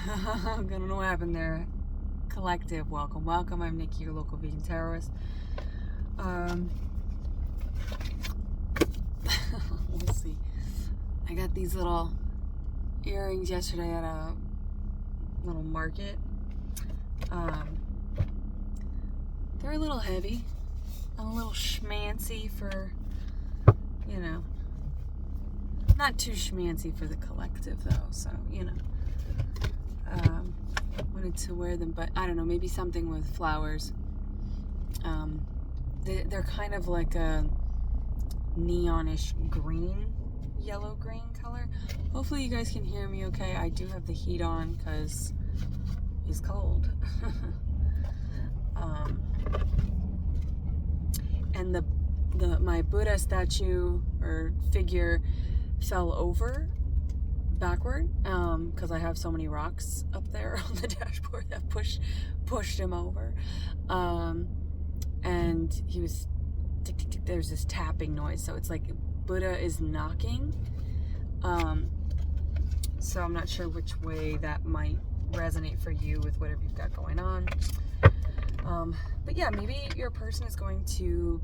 I don't know what happened there. Collective, welcome. I'm Nikki, your local vegan terrorist. Let's see. I got these little earrings yesterday at a little market. They're a little heavy and a little schmancy for, not too schmancy for the collective though, so, wanted to wear them, but I don't know, maybe something with flowers. They're kind of like a neonish green, yellow green color. Hopefully you guys can hear me okay. I do have the heat on because it's cold. And my Buddha statue or figure fell over backward because I have so many rocks up there on the dashboard that pushed him over, and he was tick, tick, tick, there's this tapping noise, so it's like Buddha is knocking, so I'm not sure which way that might resonate for you with whatever you've got going on. But yeah, maybe your person is going to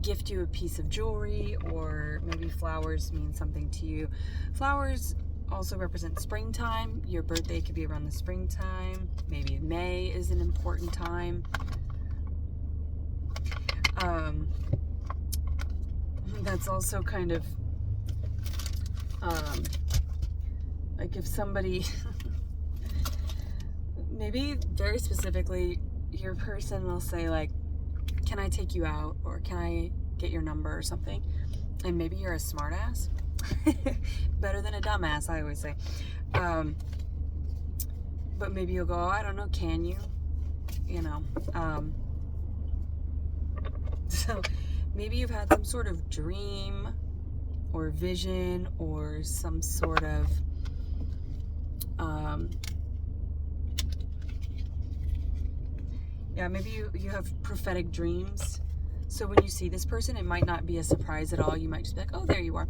gift you a piece of jewelry, or maybe flowers mean something to you. Flowers also represent springtime. Your birthday could be around the springtime. Maybe May is an important time. That's also kind of like if somebody maybe very specifically your person will say like, can I take you out, or can I get your number or something, and maybe you're a smart ass. Better than a dumbass, I always say. But maybe you'll go, I don't know, can you? So maybe you've had some sort of dream or vision or some sort of maybe you have prophetic dreams. So when you see this person, it might not be a surprise at all. You might just be like, oh, there you are.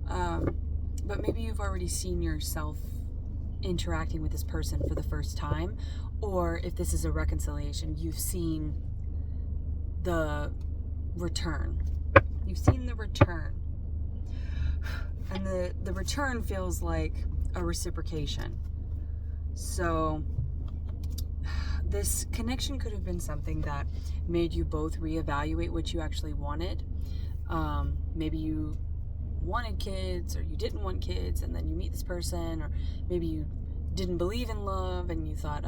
But maybe you've already seen yourself interacting with this person for the first time. Or if this is a reconciliation, you've seen the return. You've seen the return. And the return feels like a reciprocation. So this connection could have been something that made you both reevaluate what you actually wanted. Maybe you wanted kids, or you didn't want kids, and then you meet this person, or maybe you didn't believe in love and you thought,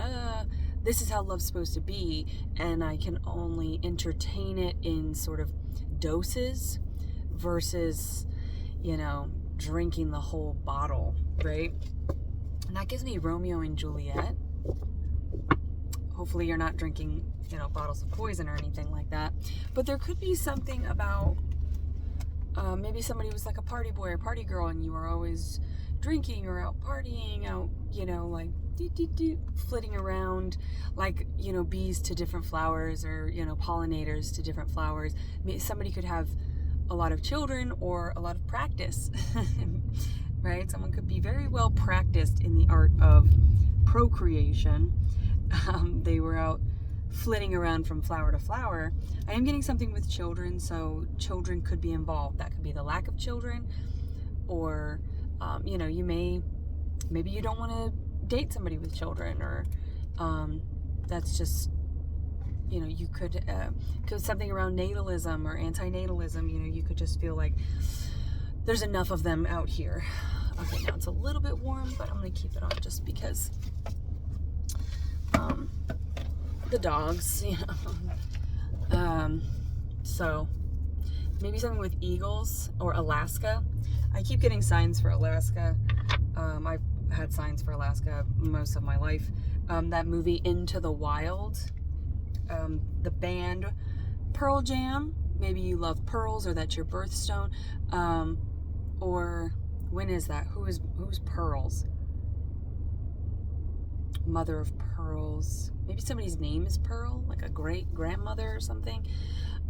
this is how love's supposed to be, and I can only entertain it in sort of doses versus, drinking the whole bottle, right? And that gives me Romeo and Juliet. Hopefully you're not drinking, bottles of poison or anything like that. But there could be something about maybe somebody was like a party boy or party girl, and you were always drinking or out partying, out, like flitting around like, bees to different flowers, or, pollinators to different flowers. Somebody could have a lot of children or a lot of practice, right? Someone could be very well practiced in the art of procreation. They were out flitting around from flower to flower. I am getting something with children, so children could be involved. That could be the lack of children, or maybe you don't want to date somebody with children, or that's just, you could something around natalism or antinatalism. You could just feel like there's enough of them out here. Okay, now it's a little bit warm, but I'm gonna keep it on just because the dogs, so maybe something with eagles or Alaska. I keep getting signs for Alaska. I've had signs for Alaska most of my life. That movie Into the Wild, the band Pearl Jam, maybe you love pearls, or that's your birthstone, or when is that? Who's Pearls? Mother of pearls. Maybe somebody's name is Pearl, like a great grandmother or something.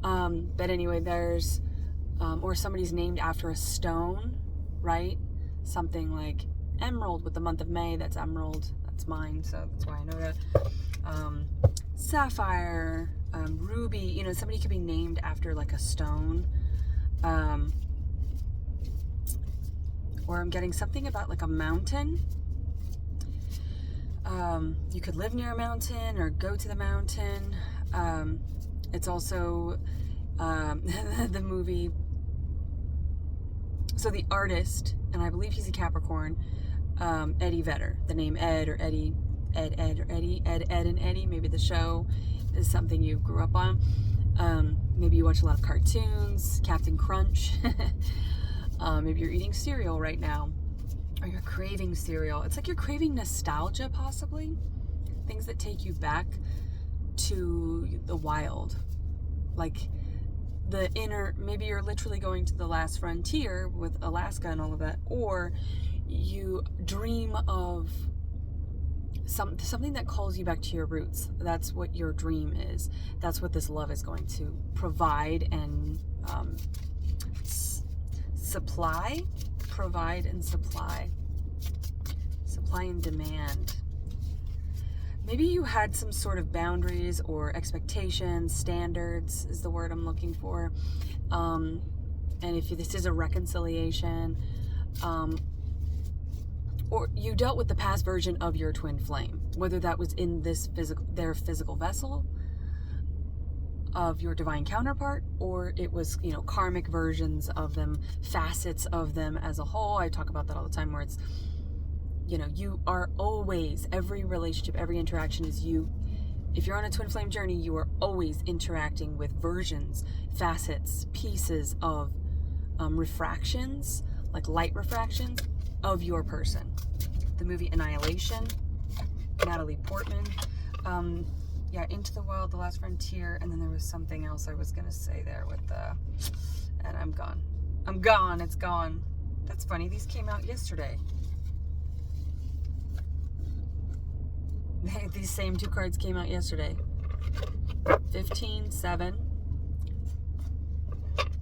But anyway, there's or somebody's named after a stone, right? Something like emerald with the month of May. That's emerald. It's mine, so that's why I know that. Sapphire, ruby, you know, somebody could be named after like a stone. Or I'm getting something about like a mountain. You could live near a mountain or go to the mountain. It's also the movie. So the artist, and I believe he's a Capricorn, Eddie Vedder. The name Ed or Eddie, Ed and Eddie. Maybe the show is something you grew up on. Maybe you watch a lot of cartoons, Captain Crunch. Maybe you're eating cereal right now, or you're craving cereal. It's like you're craving nostalgia, possibly. Things that take you back to the wild. Like the inner, maybe you're literally going to the last frontier with Alaska and all of that, or you dream of something that calls you back to your roots. That's what your dream is. That's what this love is going to provide and supply. Provide and supply. Supply and demand. Maybe you had some sort of boundaries or expectations, standards is the word I'm looking for. And if this is a reconciliation, or you dealt with the past version of your twin flame, whether that was in their physical vessel of your divine counterpart, or it was, you know, karmic versions of them, facets of them as a whole. I talk about that all the time, where it's, you know, you are always, every relationship, every interaction is you. If you're on a twin flame journey, you are always interacting with versions, facets, pieces of refractions, like light refractions of your person. The movie Annihilation, Natalie Portman. Yeah, Into the Wild, The Last Frontier, and then there was something else I was gonna say there with and I'm gone. I'm gone, it's gone. That's funny, these came out yesterday. These same two cards came out yesterday. 15-7.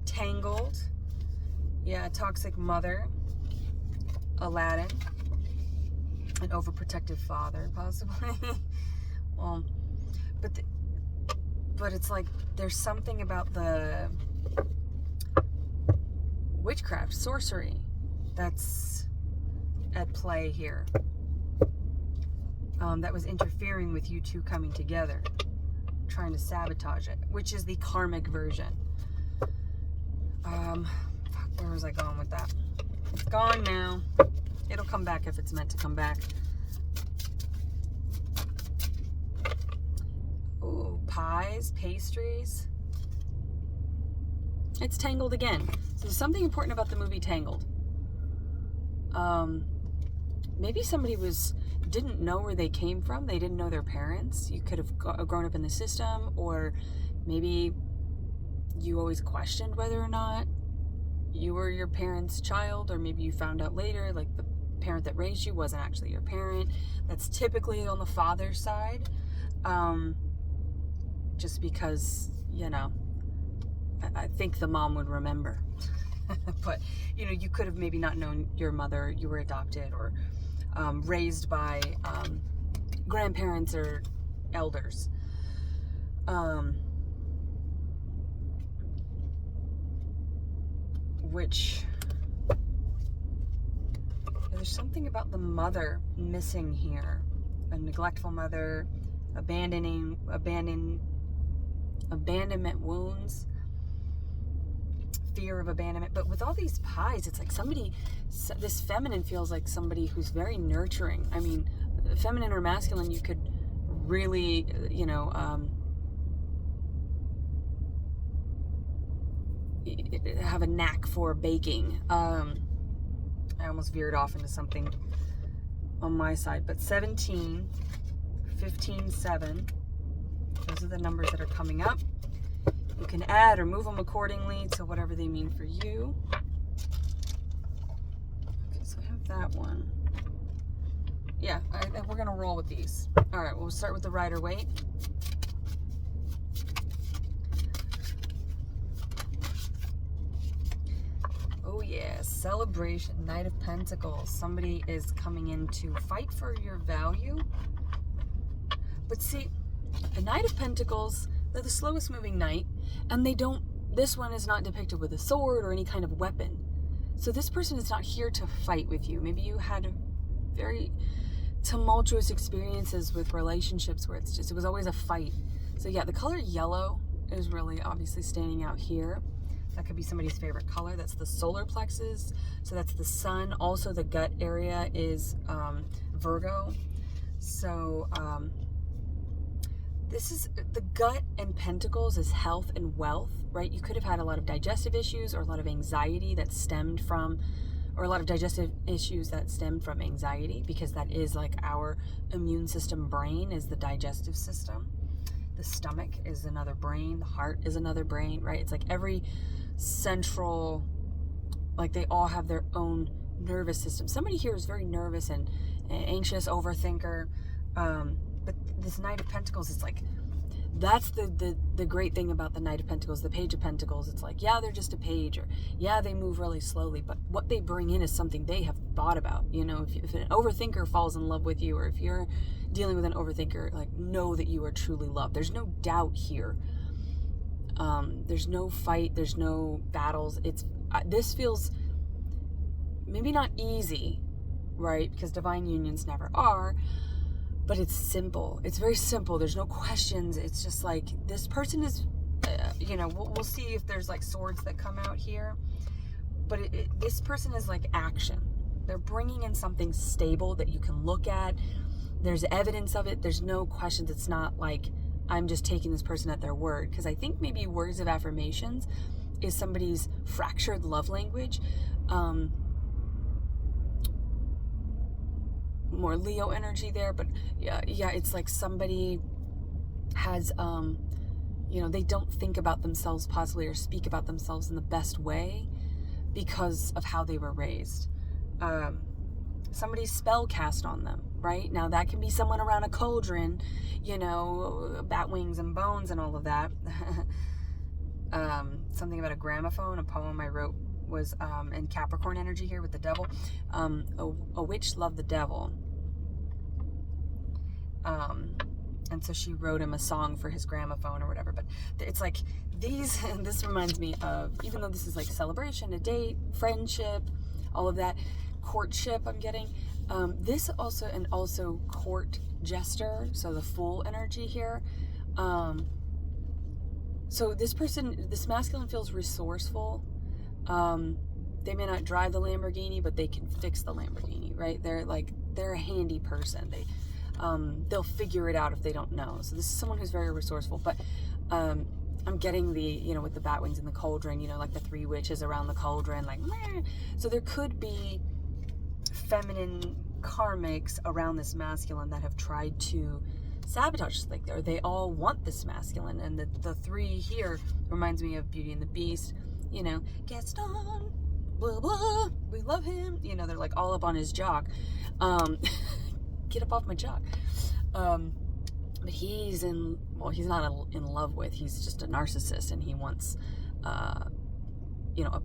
Tangled. Yeah, Toxic Mother. Aladdin. An overprotective father, possibly. Well, but it's like there's something about the witchcraft, sorcery that's at play here. That was interfering with you two coming together, trying to sabotage it, which is the karmic version. Where was I going with that? It's gone now. It'll come back if it's meant to come back. Ooh, pies, pastries. It's Tangled again. So there's something important about the movie Tangled. Maybe somebody didn't know where they came from. They didn't know their parents. You could have grown up in the system, or maybe you always questioned whether or not you were your parents' child, or maybe you found out later, like the parent that raised you wasn't actually your parent. That's typically on the father's side. Just because, you know, I think the mom would remember. But, you know, you could have maybe not known your mother, you were adopted, or raised by grandparents or elders. Which, there's something about the mother missing here. A neglectful mother, abandonment wounds, fear of abandonment. But with all these pies, it's like this feminine feels like somebody who's very nurturing. I mean, feminine or masculine, you could really, you know, have a knack for baking. I almost veered off into something on my side, but 17, 15, 7, those are the numbers that are coming up. You can add or move them accordingly to whatever they mean for you. Okay, so I have that one. Yeah, we're gonna roll with these. All right, we'll start with the Rider-Waite. Oh yeah, celebration, Knight of Pentacles. Somebody is coming in to fight for your value. But see, the Knight of Pentacles, they're the slowest moving knight, and this one is not depicted with a sword or any kind of weapon. So this person is not here to fight with you. Maybe you had very tumultuous experiences with relationships where it was always a fight. So yeah, the color yellow is really obviously standing out here. That could be somebody's favorite color. That's the solar plexus. So that's the sun. Also the gut area is Virgo. So this is the gut and pentacles is health and wealth, right? You could have had a lot of digestive issues or a lot of anxiety that stemmed from, or a lot of digestive issues that stemmed from anxiety, because that is like our immune system brain is the digestive system. The stomach is another brain. The heart is another brain, right? It's like every central, like they all have their own nervous system. Somebody here is very nervous and anxious, overthinker. But this Knight of Pentacles is like, that's the great thing about the Knight of Pentacles, the Page of Pentacles. It's like, yeah, they're just a page, or yeah, they move really slowly, but what they bring in is something they have thought about. You know, if an overthinker falls in love with you, or if you're dealing with an overthinker, like, know that you are truly loved. There's no doubt here. There's no fight. There's no battles. This feels maybe not easy, right? Because divine unions never are. But it's simple. It's very simple. There's no questions. It's just like, this person is, you know, we'll see if there's like swords that come out here. But this person is like action. They're bringing in something stable that you can look at. There's evidence of it. There's no questions. It's not like I'm just taking this person at their word. Because I think maybe words of affirmations is somebody's fractured love language. More Leo energy there, but yeah, it's like somebody has, you know, they don't think about themselves possibly or speak about themselves in the best way because of how they were raised. Somebody's spell cast on them, right? Now that can be someone around a cauldron, you know, bat wings and bones and all of that. Something about a gramophone, a poem I wrote was in Capricorn energy here with the devil. A witch loved the devil. And so she wrote him a song for his gramophone or whatever. But it's like these, and this reminds me of, even though this is like celebration, a date, friendship, all of that, courtship I'm getting. This also, and also court jester, so the Fool energy here. So this person, this masculine feels resourceful. They may not drive the Lamborghini, but they can fix the Lamborghini, right? They're a handy person. They'll figure it out if they don't know. So this is someone who's very resourceful, but, I'm getting the, you know, with the bat wings and the cauldron, you know, like the three witches around the cauldron, like, meh. So there could be feminine karmics around this masculine that have tried to sabotage, like, or they all want this masculine. And the three here reminds me of Beauty and the Beast, you know, Gaston, blah, blah, we love him. You know, they're like all up on his jock. Get up off my jock. But he's not in love with, he's just a narcissist, and he wants, you know,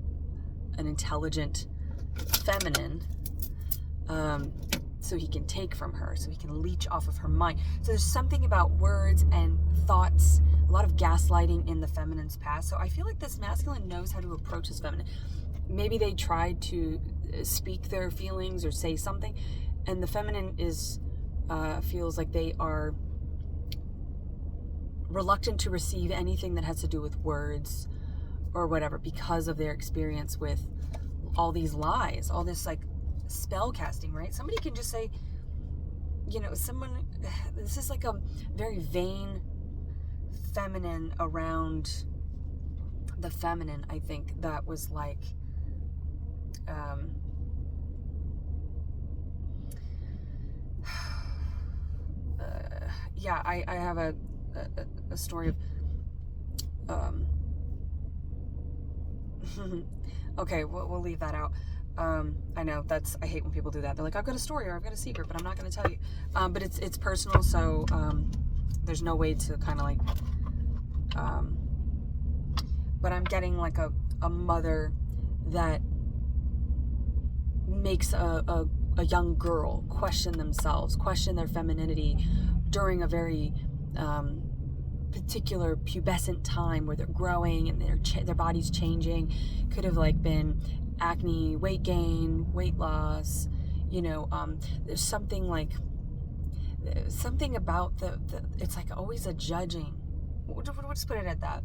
an intelligent feminine, so he can take from her, so he can leech off of her mind. So there's something about words and thoughts, a lot of gaslighting in the feminine's past. So I feel like this masculine knows how to approach his feminine. Maybe they tried to speak their feelings or say something, and the feminine is feels like they are reluctant to receive anything that has to do with words or whatever, because of their experience with all these lies, all this like spell casting, right? Somebody can just say, you know, this is like a very vain feminine around the feminine, I think, that was like, yeah, I have a story of, okay, we'll leave that out. I know I hate when people do that. They're like, I've got a story or I've got a secret, but I'm not going to tell you. But it's personal, so there's no way to kind of like, but I'm getting like a mother that makes a young girl question themselves, question their femininity during a very particular pubescent time where they're growing and their body's changing. Could have like been acne, weight gain, weight loss, there's something like something about the it's like always a judging. We'll just put it at that.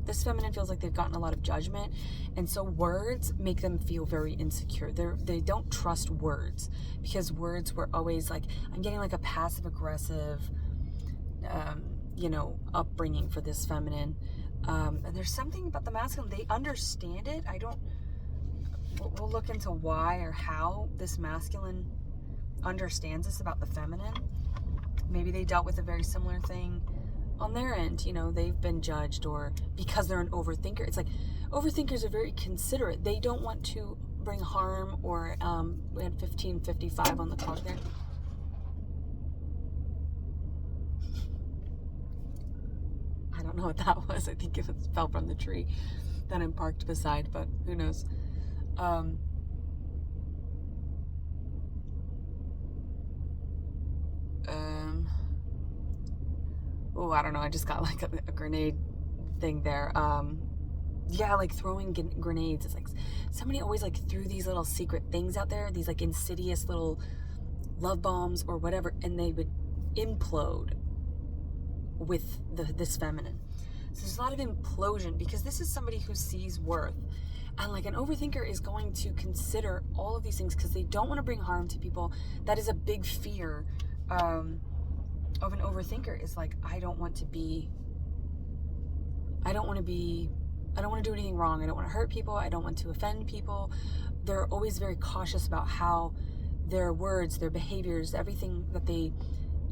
This feminine feels like they've gotten a lot of judgment, and so words make them feel very insecure. They don't trust words, because words were always like, I'm getting like a passive aggressive upbringing for this feminine. And there's something about the masculine, they understand it. We'll look into why or how this masculine understands this about the feminine. Maybe they dealt with a very similar thing on their end. They've been judged, or because they're an overthinker. It's like overthinkers are very considerate. They don't want to bring harm, or we had 15:55 on the clock there. I don't know what that was. I think it fell from the tree that I'm parked beside, but who knows. I don't know. I just got like a grenade thing there. Like throwing grenades. It's like somebody always like threw these little secret things out there, these like insidious little love bombs or whatever, and they would implode with this feminine. So there's a lot of implosion, because this is somebody who sees worth. And like an overthinker is going to consider all of these things because they don't want to bring harm to people. That is a big fear of an overthinker, is like, I don't want to do anything wrong. I don't want to hurt people. I don't want to offend people. They're always very cautious about how their words, their behaviors, everything that they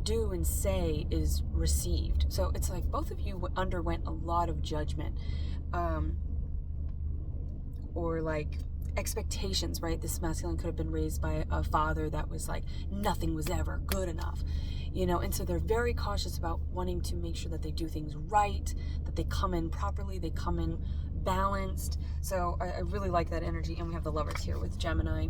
do and say is received. So it's like both of you underwent a lot of judgment, or like expectations, right? This masculine could have been raised by a father that was like, nothing was ever good enough, and so they're very cautious about wanting to make sure that they do things right, that they come in properly, they come in balanced. So I really like that energy. And we have the Lovers here with Gemini.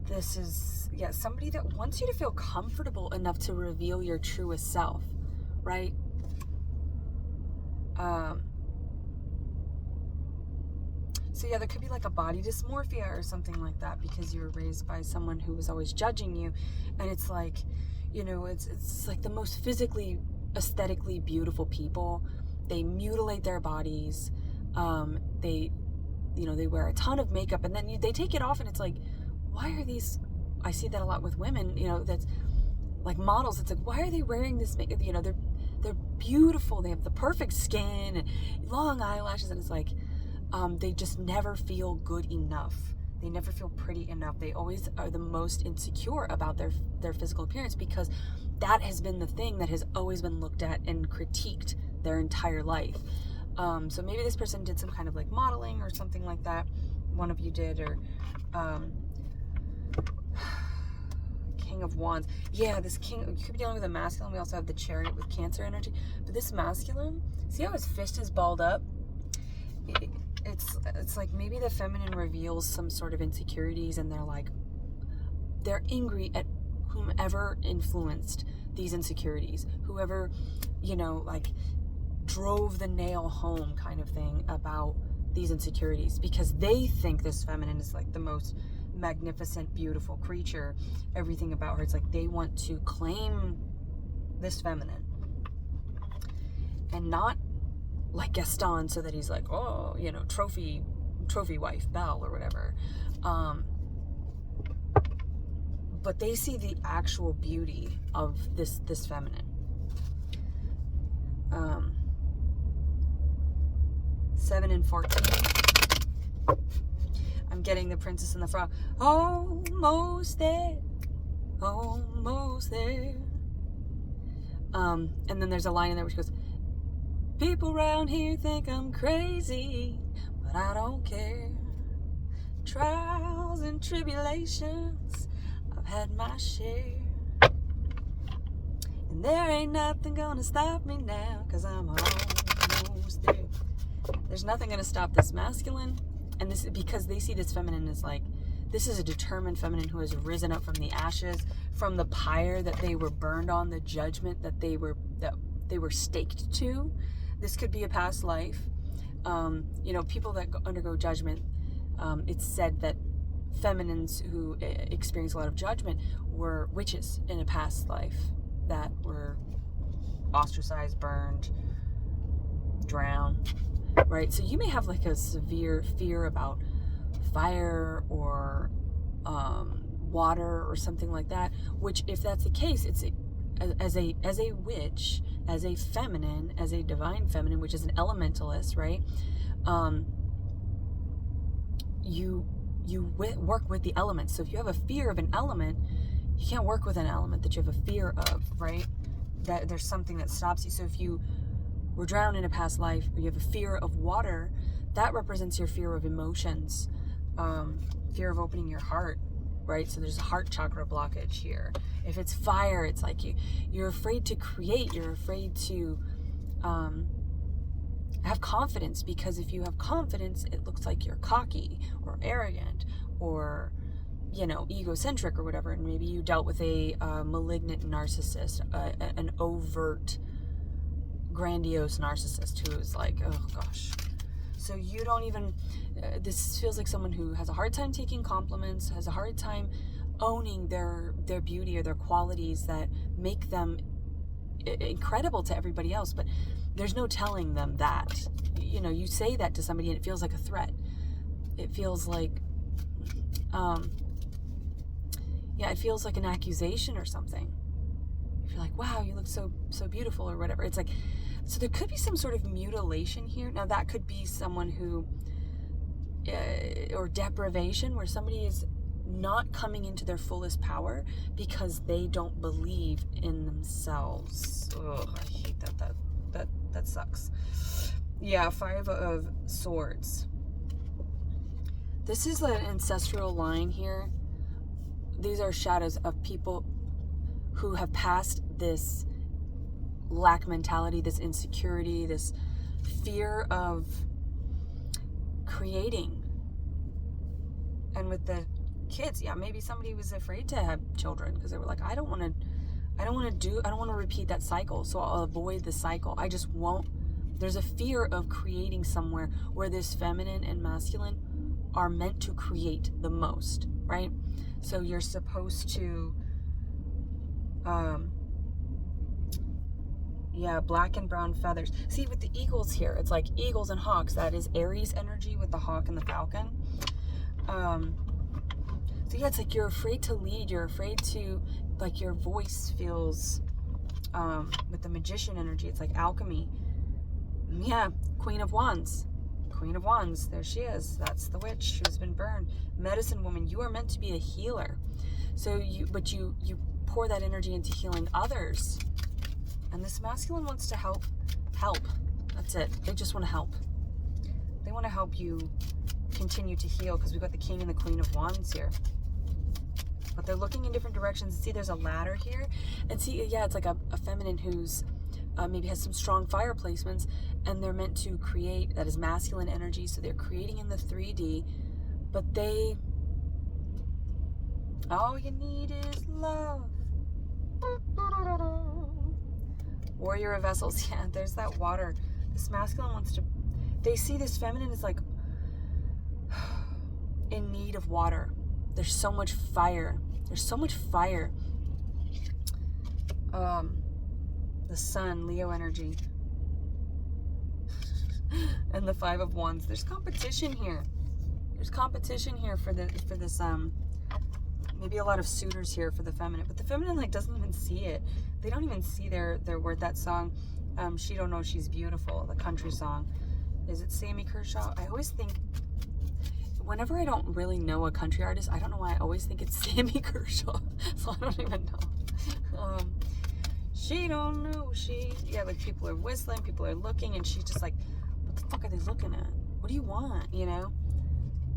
This is, somebody that wants you to feel comfortable enough to reveal your truest self, right? So there could be like a body dysmorphia or something like that, because you were raised by someone who was always judging you. And it's like, it's like the most physically, aesthetically beautiful people. They mutilate their bodies. They wear a ton of makeup, and then they take it off, and it's like, why are these, I see that a lot with women, that's like models. It's like, why are they wearing this makeup? They're beautiful. They have the perfect skin and long eyelashes, and it's like, they just never feel good enough. They never feel pretty enough. They always are the most insecure about their physical appearance, because that has been the thing that has always been looked at and critiqued their entire life. So maybe this person did some kind of like modeling or something like that. One of you did, or King of Wands. Yeah, this king, you could be dealing with a masculine. We also have the Chariot with Cancer energy. But this masculine, see how his fist is balled up? It's like maybe the feminine reveals some sort of insecurities, and they're angry at whomever influenced these insecurities, whoever, like drove the nail home kind of thing about these insecurities, because they think this feminine is like the most magnificent, beautiful creature. Everything about her, it's like they want to claim this feminine and not like Gaston, so that he's like, oh, trophy wife, Belle, or whatever. But they see the actual beauty of this feminine. 7 and 14. I'm getting the Princess and the Frog. Almost there. Almost there. And then there's a line in there which goes, people around here think I'm crazy, but I don't care. Trials and tribulations, I've had my share. And there ain't nothing gonna stop me now, 'cause I'm almost there. There's nothing gonna stop this masculine. and this because they see this feminine as like, this is a determined feminine who has risen up from the ashes, from the pyre that they were burned on, the judgment that they were staked to. This could be a past life. People that undergo judgment, it's said that feminines who experience a lot of judgment were witches in a past life that were ostracized, burned, drowned, right? So you may have like a severe fear about fire or water or something like that, which if that's the case, it's as a witch, as a feminine, as a divine feminine, which is an elementalist, right? You work with the elements. So if you have a fear of an element, you can't work with an element that you have a fear of, right? That there's something that stops you. So if you were drowned in a past life, or you have a fear of water, that represents your fear of emotions, fear of opening your heart, right? So there's a heart chakra blockage here. If it's fire, it's like you're afraid to create, you're afraid to have confidence, because if you have confidence, it looks like you're cocky or arrogant or, egocentric or whatever. And maybe you dealt with a malignant narcissist, an overt, grandiose narcissist who is like, oh gosh. So you don't even, this feels like someone who has a hard time taking compliments, has a hard time owning their beauty or their qualities that make them incredible to everybody else, but there's no telling them that. You say that to somebody and it feels like a threat. It feels like, it feels like an accusation or something. You're like, wow, you look so beautiful or whatever. It's like, so there could be some sort of mutilation here. Now that could be someone who, or deprivation, where somebody is not coming into their fullest power because they don't believe in themselves. Ugh, I hate that sucks. Yeah, 5 of Swords. This is an ancestral line here. These are shadows of people who have passed this lack mentality, this insecurity, this fear of creating. And with the kids, maybe somebody was afraid to have children because they were like, I don't want to repeat that cycle, so I'll avoid the cycle. I just won't. There's a fear of creating somewhere where this feminine and masculine are meant to create the most, right? So you're supposed to black and brown feathers. See, with the eagles here, it's like eagles and hawks. That is Aries energy with the hawk and the falcon. So it's like you're afraid to lead. You're afraid to, like, your voice feels, with the magician energy, it's like alchemy. Yeah, Queen of Wands. Queen of Wands, there she is. That's the witch who's been burned. Medicine woman, you are meant to be a healer. So you pour that energy into healing others. And this masculine wants to help. That's it. They just want to help. They want to help you continue to heal, because we've got the King and the Queen of Wands here. But they're looking in different directions. See, there's a ladder here. And see, it's like a feminine who's maybe has some strong fire placements, and they're meant to create. That is masculine energy. So they're creating in the 3D, but all you need is love. Warrior of Vessels. Yeah, there's that water. This masculine wants to, they see this feminine as like in need of water. There's so much fire. The Sun, Leo energy. And the 5 of Wands. There's competition here. For this maybe a lot of suitors here for the feminine, but the feminine doesn't even see it. They don't even see their worth. That song, She Don't Know She's Beautiful, the country song. Is it Sammy Kershaw? I always think, whenever I don't really know a country artist, I don't know why I always think it's Sammy Kershaw. So I don't even know. She don't know people are whistling, people are looking, and she's just like, what the fuck are they looking at? What do you want?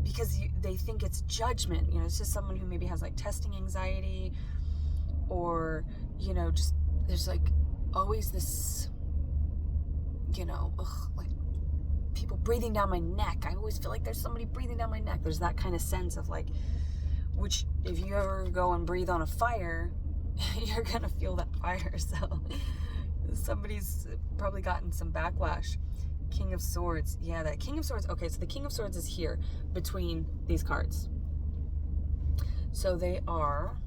Because they think it's judgment. It's just someone who maybe has testing anxiety, or just there's always this people breathing down my neck. I always feel like there's somebody breathing down my neck. There's that kind of sense of like, which if you ever go and breathe on a fire, you're gonna feel that fire. So somebody's probably gotten some backlash. King of Swords. Yeah, that King of Swords. Okay, so the King of Swords is here between these cards. So they are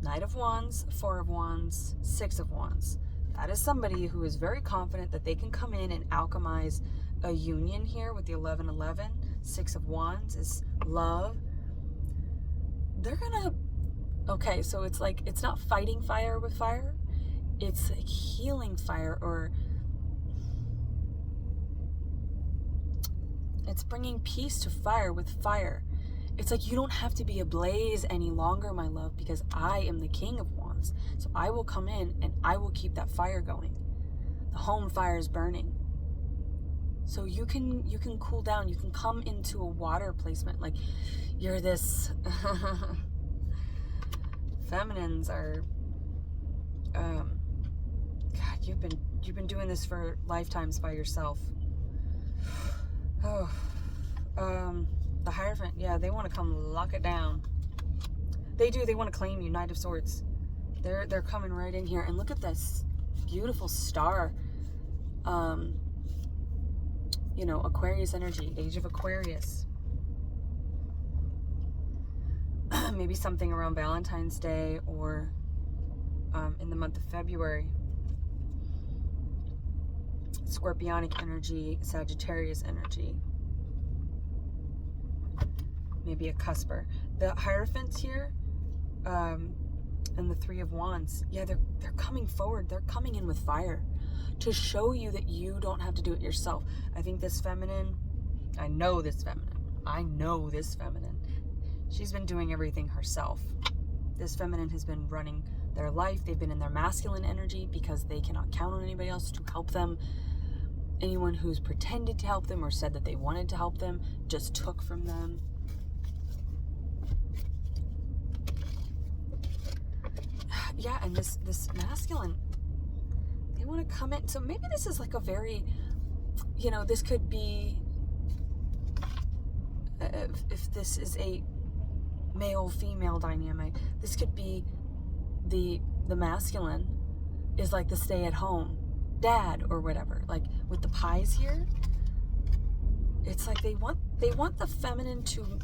Knight of Wands, Four of Wands, Six of Wands. That is somebody who is very confident that they can come in and alchemize a union here with the 11-11. Six of Wands is love. They're gonna, okay, so it's like, it's not fighting fire with fire. It's like healing fire, or it's bringing peace to fire with fire. It's like, you don't have to be ablaze any longer, my love, because I am the King of Wands. So I will come in and I will keep that fire going. The home fire is burning. So you can cool down. You can come into a water placement. Like, you're this feminines are God, you've been doing this for lifetimes by yourself. Oh, the Hierophant, yeah, they want to come lock it down. They do. They want to claim you. Knight of Swords. They're coming right in here. And look at this beautiful star. You know, Aquarius energy, age of Aquarius. Maybe something around Valentine's Day, or in the month of February. Scorpionic energy, Sagittarius energy. Maybe a cusper. The Hierophants here, and the Three of Wands, yeah, they're coming forward. They're coming in with fire to show you that you don't have to do it yourself. I think this feminine, I know this feminine. She's been doing everything herself. This feminine has been running their life. They've been in their masculine energy because they cannot count on anybody else to help them. Anyone who's pretended to help them or said that they wanted to help them just took from them. Yeah, and this masculine, they want to come in. So maybe this is like a very, you know, this could be, if this is a male-female dynamic, this could be the masculine is like the stay-at-home dad or whatever. Like with the pies here, it's like they want the feminine to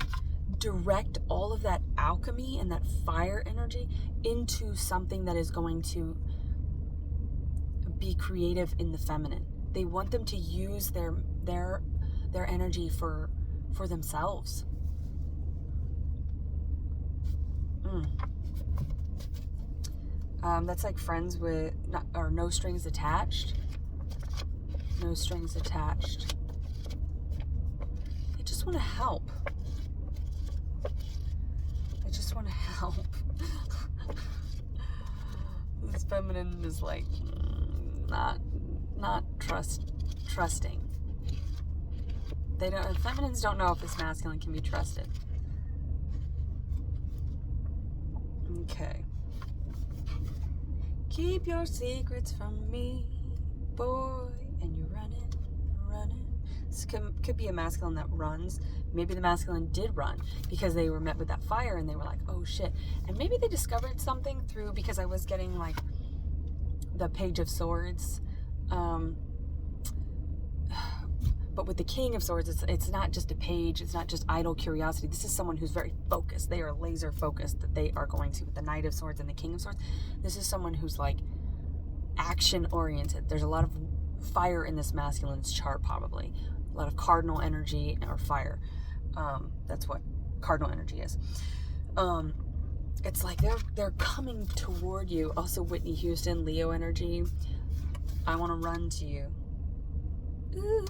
direct all of that alchemy and that fire energy into something that is going to be creative in the feminine. They want them to use their energy for themselves. That's like friends with or no strings attached. No strings attached. They just want to help. I just want to help. This feminine is like not trusting. Feminines don't know if this masculine can be trusted. Okay. Keep your secrets from me, boy, and you're running. This could be a masculine that runs. Maybe the masculine did run because they were met with that fire and they were like, oh shit. And maybe they discovered something through, because I was getting like the Page of Swords. But with the King of Swords, it's not just a page. It's not just idle curiosity. This is someone who's very focused. They are laser focused that they are going to, with the Knight of Swords and the King of Swords. This is someone who's like action oriented. There's a lot of fire in this masculine's chart, probably. A lot of cardinal energy or fire. That's what cardinal energy is. It's like they're coming toward you. Also Whitney Houston, Leo energy. I want to run to you. Ooh.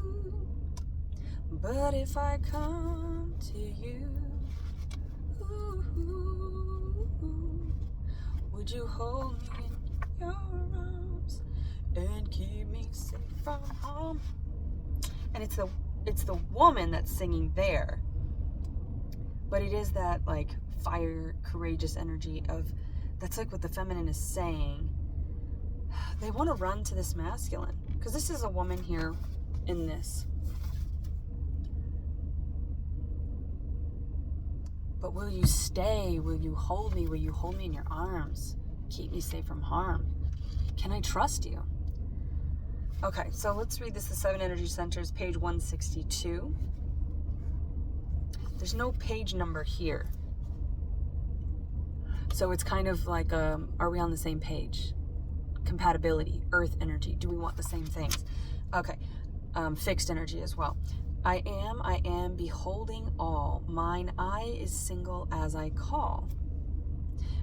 But if I come to you, ooh, would you hold me in your arms and keep me safe from harm? And it's the woman that's singing there, but it is that like fire, courageous energy of, that's like what the feminine is saying. They want to run to this masculine because this is a woman here in this. But will you stay? Will you hold me? Will you hold me in your arms? Keep me safe from harm? Can I trust you? Okay, so let's read this, the 7 energy centers, page 162. There's no page number here. So it's kind of like, are we on the same page? Compatibility, earth energy. Do we want the same things? Okay, fixed energy as well. I am beholding all. Mine eye is single as I call.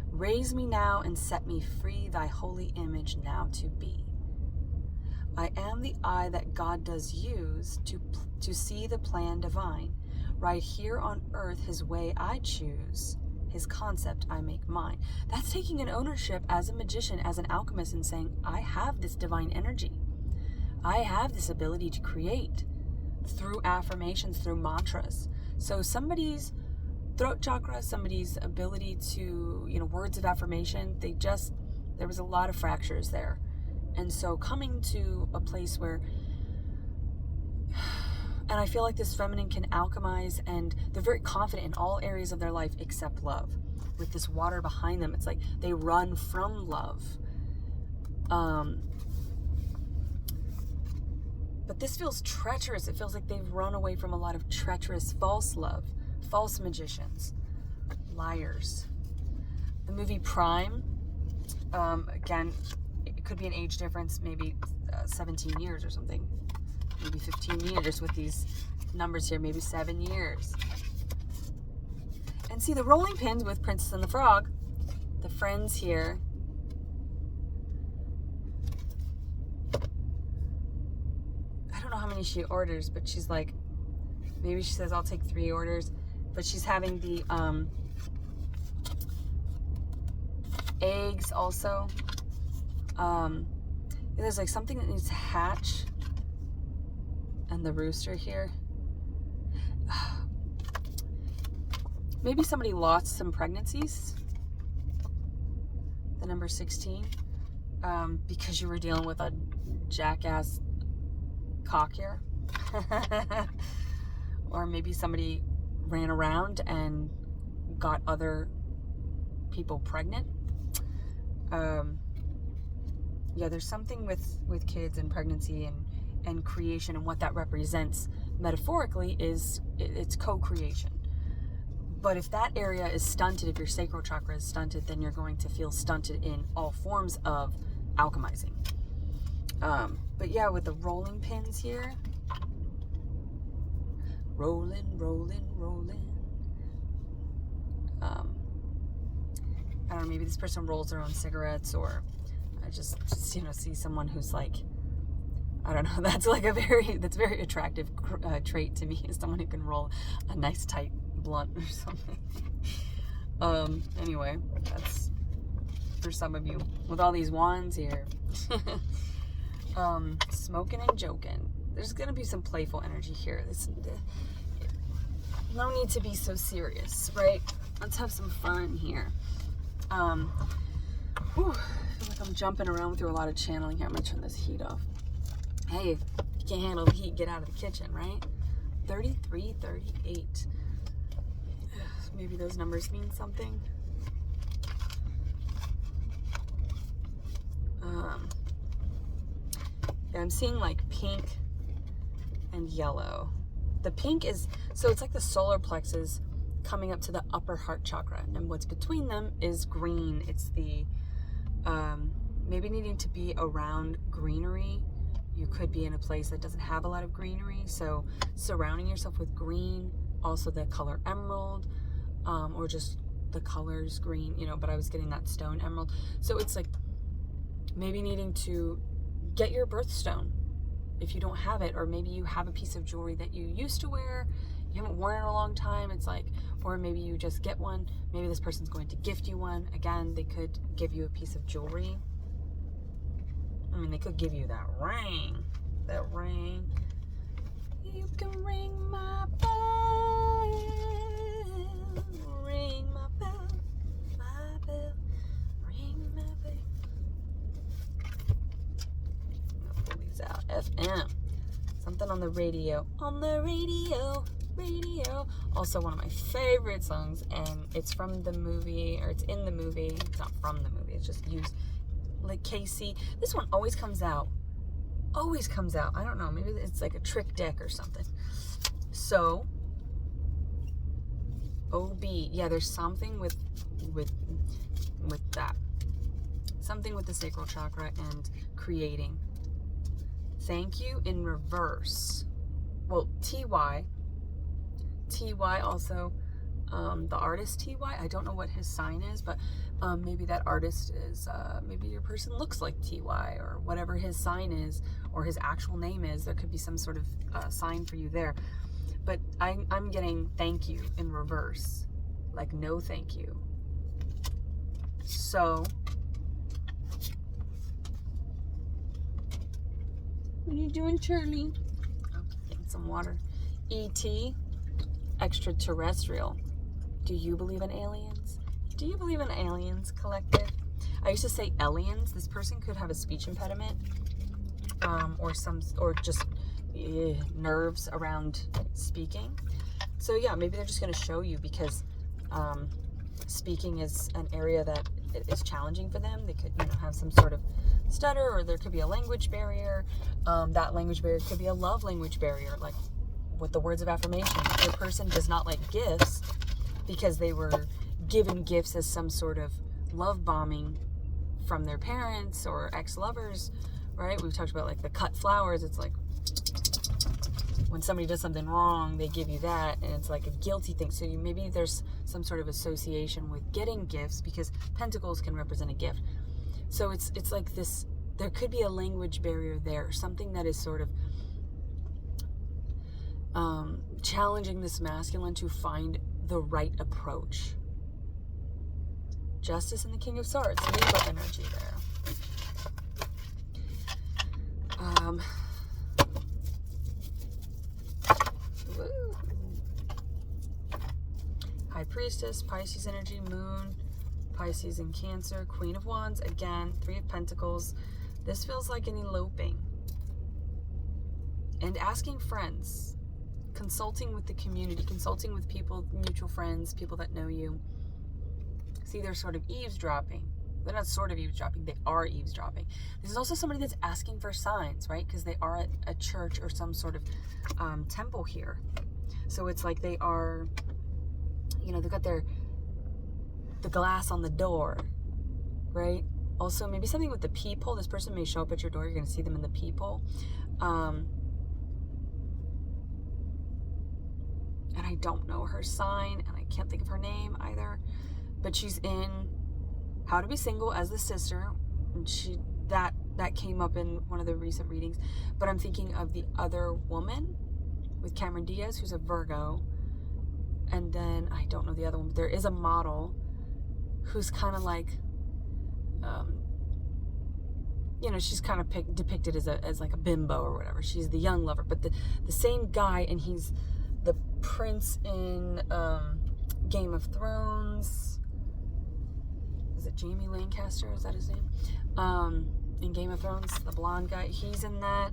Raise me now and set me free, thy holy image now to be. I am the eye that God does use to see the plan divine. Right here on earth, his way I choose, his concept I make mine. That's taking an ownership as a magician, as an alchemist, and saying, I have this divine energy. I have this ability to create through affirmations, through mantras. So somebody's throat chakra, somebody's ability to, words of affirmation, there was a lot of fractures there. And so coming to a place where, and I feel like this feminine can alchemize, and they're very confident in all areas of their life except love. With this water behind them, it's like they run from love. But this feels treacherous. It feels like they've run away from a lot of treacherous, false love, false magicians, liars. The movie Prime, again, it could be an age difference, maybe 17 years or something, maybe 15 years with these numbers here, maybe 7 years. And see the rolling pins with Princess and the Frog, the friends here. I don't know how many she orders, but she's like, maybe she says, I'll take 3 orders, but she's having the eggs also. There's like something that needs to hatch, and the rooster here. Maybe somebody lost some pregnancies. The number 16, because you were dealing with a jackass cock here. Or maybe somebody ran around and got other people pregnant. Yeah, there's something with kids and pregnancy and creation, and what that represents metaphorically is it's co-creation. But if that area is stunted, if your sacral chakra is stunted, then you're going to feel stunted in all forms of alchemizing. But yeah, with the rolling pins here, rolling. I don't know, maybe this person rolls their own cigarettes, or I just see someone who's like, I don't know, that's very attractive trait to me, is someone who can roll a nice tight blunt or something. Anyway, that's for some of you with all these wands here. Smoking and joking. There's gonna be some playful energy here. No need to be so serious, right? Let's have some fun here. I feel like I'm jumping around through a lot of channeling here. I'm gonna turn this heat off. Hey, if you can't handle the heat, get out of the kitchen, right? 33, 38. Maybe those numbers mean something. Yeah, I'm seeing like pink and yellow. The pink is, so it's like the solar plexus coming up to the upper heart chakra, and what's between them is green. It's the maybe needing to be around greenery. You could be in a place that doesn't have a lot of greenery, so surrounding yourself with green. Also the color emerald, or just the colors green, but I was getting that stone emerald. So it's like maybe needing to get your birthstone if you don't have it, or maybe you have a piece of jewelry that you used to wear, you haven't worn it in a long time. It's like, or maybe you just get one. Maybe this person's going to gift you one. Again, they could give you a piece of jewelry. I mean, they could give you that ring. That ring. You can ring my bell. Ring my bell. My bell. Ring my bell. I'll pull these out. FM. Something on the radio. On the radio. Radio. Also one of my favorite songs, and it's from the movie, or it's in the movie. It's not from the movie, it's just used. Like Casey. This one always comes out. Always comes out. I don't know, maybe it's like a trick deck or something. So, OB. Yeah, there's something with that. Something with the sacral chakra and creating. Thank you in reverse. Well, TY also, the artist TY, I don't know what his sign is, but maybe that artist is, maybe your person looks like TY, or whatever his sign is, or his actual name is. There could be some sort of sign for you there. But I'm getting thank you in reverse, like no thank you. So, what are you doing, Charlie? Oh, getting some water. ET, extraterrestrial. Do you believe in aliens? Do you believe in aliens, collective? I used to say aliens. This person could have a speech impediment, or just nerves around speaking. So yeah, maybe they're just going to show you because speaking is an area that is challenging for them. They could, have some sort of stutter, or there could be a language barrier. That language barrier could be a love language barrier, like with the words of affirmation. Your person does not like gifts because they were given gifts as some sort of love bombing from their parents or ex-lovers, right? We've talked about like the cut flowers. It's like when somebody does something wrong, they give you that, and it's like a guilty thing. So maybe there's some sort of association with getting gifts, because pentacles can represent a gift. So it's like this, there could be a language barrier there, something that is sort of challenging this masculine to find the right approach. Justice and the King of Swords, Libra energy there. High Priestess, Pisces energy, Moon, Pisces and Cancer, Queen of Wands, again, Three of Pentacles. This feels like an eloping. And asking friends, consulting with the community, consulting with people, mutual friends, people that know you. See, they're sort of eavesdropping. They're not sort of eavesdropping, they are eavesdropping. This is also somebody that's asking for signs, right? Because they are at a church or some sort of temple here. So it's like they are, they've got the glass on the door, right? Also, maybe something with the peephole. This person may show up at your door. You're going to see them in the peephole. And I don't know her sign, and I can't think of her name either. But she's in How to Be Single as the sister. And that came up in one of the recent readings. But I'm thinking of the other woman with Cameron Diaz, who's a Virgo. And then I don't know the other one, but there is a model who's kind of like, she's kind of depicted as like a bimbo or whatever. She's the young lover, but the same guy, and he's the prince in Game of Thrones. Is it Jaime Lancaster? Is that his name? In Game of Thrones, the blonde guy, he's in that,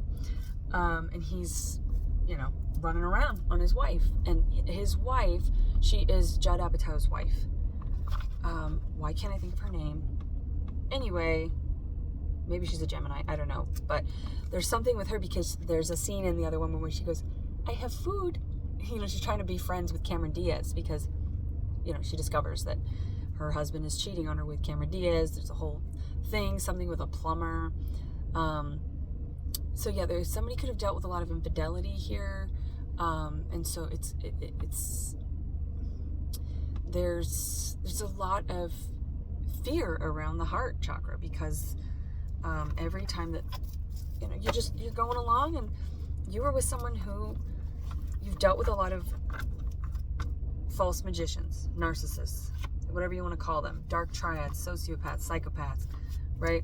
and he's, running around on his wife. And his wife, she is Judd Apatow's wife. Why can't I think of her name? Anyway, maybe she's a Gemini, I don't know. But there's something with her, because there's a scene in the other woman where she goes, I have food. She's trying to be friends with Cameron Diaz because, she discovers that her husband is cheating on her with Cameron Diaz. There's a whole thing, something with a plumber. So yeah, somebody could have dealt with a lot of infidelity here. And so there's a lot of fear around the heart chakra, because every time that you're going along and you were with someone who you've dealt with a lot of false magicians, narcissists, whatever you want to call them, dark triads, sociopaths, psychopaths, right?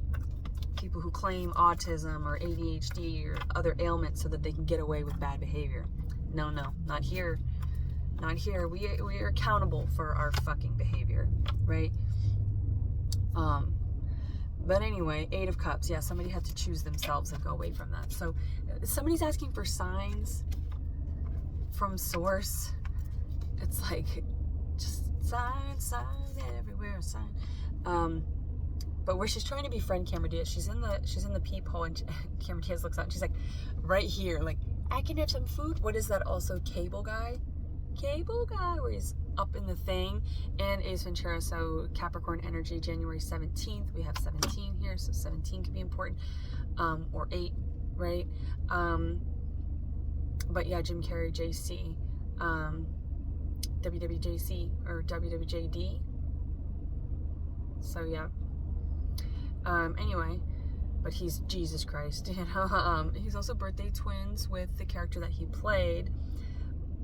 People who claim autism or ADHD or other ailments so that they can get away with bad behavior. No, not here. Not here. We are accountable for our fucking behavior, right? But anyway, Eight of Cups. Yeah, somebody had to choose themselves and go away from that. So somebody's asking for signs from Source. It's like just sign everywhere, sign. But where she's trying to befriend Cameron Diaz, she's in the peephole, and Cameron Diaz looks out and she's like, right here, like, I can have some food. What is that? Also, Cable Guy, where he's up in the thing, and Ace Ventura. So Capricorn energy, January 17th. We have 17 here, so 17 could be important, or 8, right? But yeah, Jim Carrey, JC, WWJC or WWJD. So yeah. Anyway, but he's Jesus Christ, you know. He's also birthday twins with the character that he played,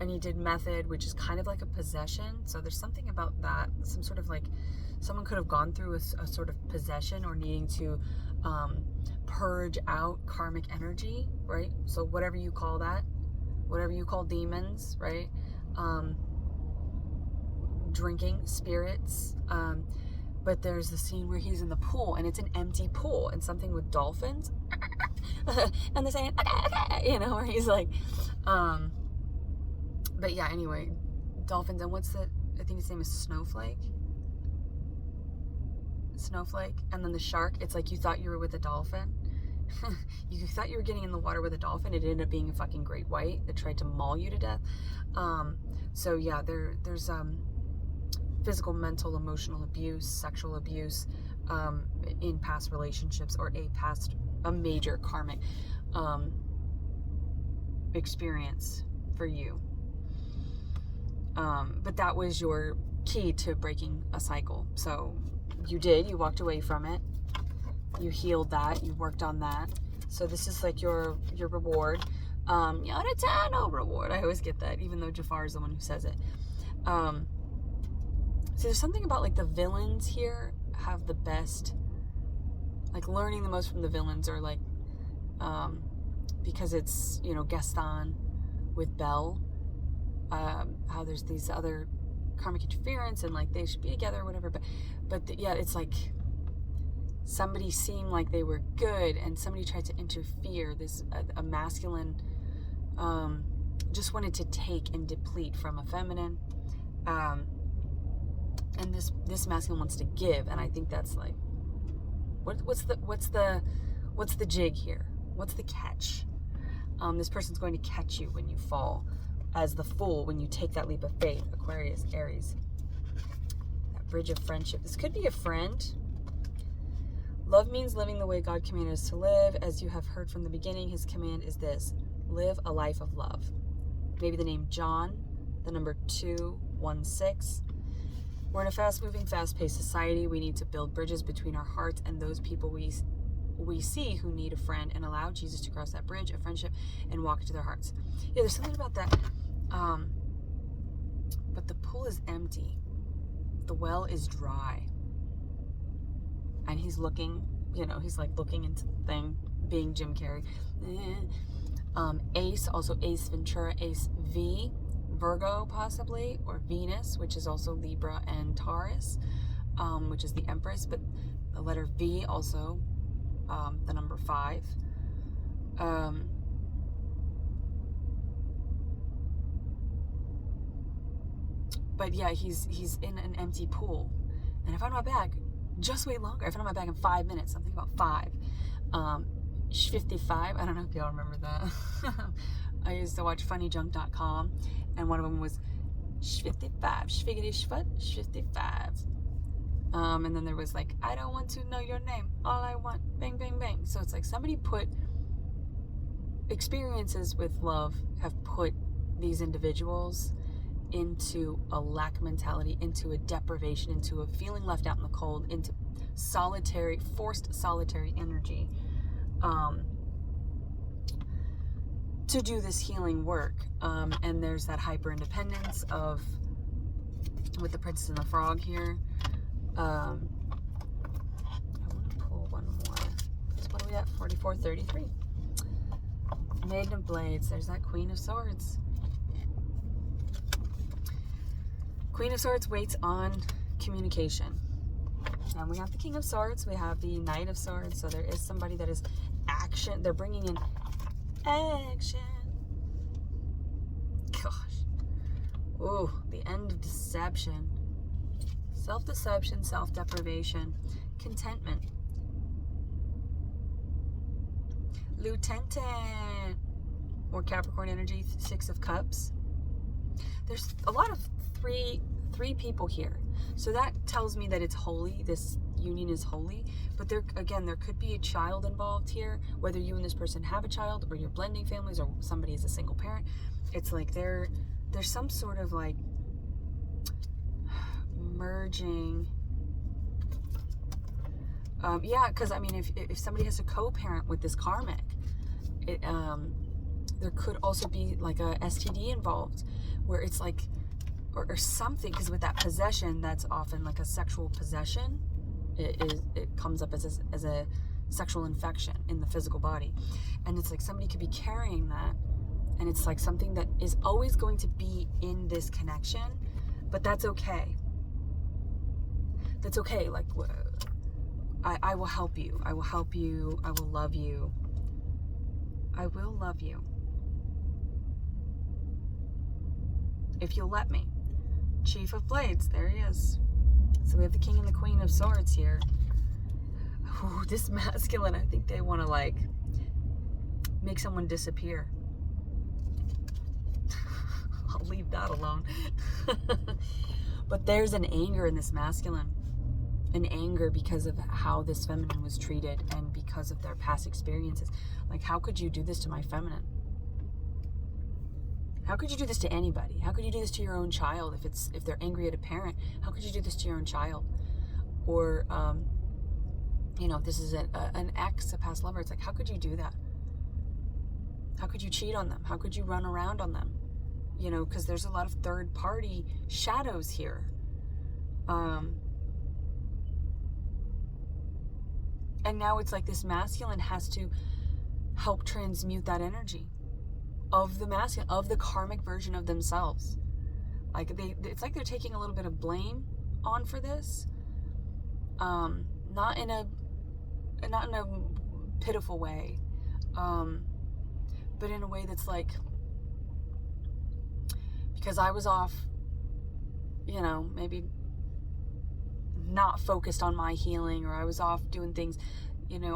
and he did Method, which is kind of like a possession. So there's something about that, some sort of like, someone could have gone through a sort of possession or needing to purge out karmic energy, right? So whatever you call that, whatever you call demons, right? Drinking, spirits, but there's the scene where he's in the pool, and it's an empty pool, and something with dolphins, and they're saying, you know, where he's like, but yeah, anyway, dolphins, and I think his name is Snowflake, and then the shark, it's like you thought you were with a dolphin, you thought you were getting in the water with a dolphin, it ended up being a fucking great white that tried to maul you to death. So yeah, there's physical, mental, emotional abuse, sexual abuse in past relationships, or a major karmic experience for you. But that was your key to breaking a cycle. So you walked away from it, you healed that, you worked on that. So this is like your reward. No reward. I always get that, even though Jafar is the one who says it. So there's something about like the villains here have the best, like learning the most from the villains, or like, because it's, you know, Gaston with Belle, how there's these other karmic interference and like they should be together or whatever, but yeah, it's like somebody seemed like they were good and somebody tried to interfere. This a masculine just wanted to take and deplete from a feminine, and this masculine wants to give, and I think that's like, what's the jig here? What's the catch? This person's going to catch you when you fall, as the Fool, when you take that leap of faith. Aquarius, Aries. That bridge of friendship. This could be a friend. Love means living the way God commanded us to live. As you have heard from the beginning, his command is this: live a life of love. Maybe the name John, the number 216. We're in a fast-moving, fast-paced society. We need to build bridges between our hearts and those people we see who need a friend, and allow Jesus to cross that bridge of friendship and walk into their hearts. Yeah, there's something about that. But the pool is empty. The well is dry. And he's looking, you know, he's like looking into the thing, being Jim Carrey. Ace, also Ace Ventura, Ace V, Virgo possibly, or Venus, which is also Libra and Taurus, which is the Empress, but the letter V also, the number 5. But yeah, he's in an empty pool. And if I'm not back, just wait longer. If I'm not back in 5 minutes, something about 5. 55, I don't know if y'all remember that. I used to watch funnyjunk.com, and one of them was 55, 55. And then there was like, I don't want to know your name, all I want, bang, bang, bang. So it's like somebody put experiences with love, have put these individuals into a lack mentality, into a deprivation, into a feeling left out in the cold, into forced solitary energy, to do this healing work. And there's that hyper independence of, with the Princess and the Frog here. I want to pull one more. So what are we at? 4433. Maiden of Blades. There's that Queen of Swords. Queen of Swords waits on communication. And we have the King of Swords. We have the Knight of Swords. So there is somebody that is action. They're bringing in action. Gosh. Ooh, the end of deception. Self-deception, self-deprivation, contentment. Lieutenant, or Capricorn energy, 6 of Cups. There's a lot of three people here. So that tells me that it's holy. This union is holy. But there could be a child involved here, whether you and this person have a child, or you're blending families, or somebody is a single parent. It's like there's some sort of like merging. Yeah, because I mean, if somebody has a co-parent with this karmic, there could also be like a STD involved, where it's like, or something, because with that possession, that's often like a sexual possession. It comes up as a sexual infection in the physical body, and it's like somebody could be carrying that, and it's like something that is always going to be in this connection, but that's okay. That's okay. Like, I will help you. I will help you. I will love you. I will love you. If you'll let me. Chief of Blades, there he is. So we have the King and the Queen of Swords here. Ooh, this masculine, I think they want to like make someone disappear. I'll leave that alone. But there's an anger in this masculine. An anger because of how this feminine was treated and because of their past experiences. Like, how could you do this to my feminine? How could you do this to anybody? How could you do this to your own child if they're angry at a parent? How could you do this to your own child? Or, if this is an ex, a past lover, it's like, how could you do that? How could you cheat on them? How could you run around on them? Because there's a lot of third-party shadows here. And now it's like this masculine has to help transmute that energy of the masculine, of the karmic version of themselves. Like it's like they're taking a little bit of blame on for this. Not in a pitiful way, but in a way that's like, because I was off, maybe not focused on my healing, or I was off doing things,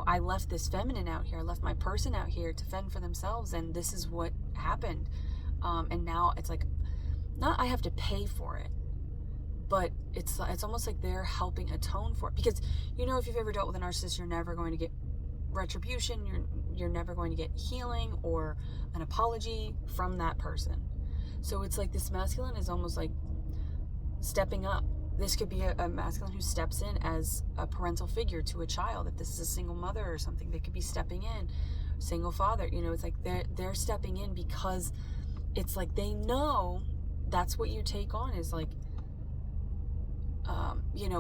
I left this feminine out here, I left my person out here to fend for themselves, and this is what happened. And now it's like, not I have to pay for it, but it's almost like they're helping atone for it. Because, if you've ever dealt with a narcissist, you're never going to get retribution, you're never going to get healing or an apology from that person. So it's like this masculine is almost like stepping up. This could be a masculine who steps in as a parental figure to a child. If this is a single mother or something, they could be stepping in. Single father, it's like they're stepping in, because it's like they know that's what you take on is like,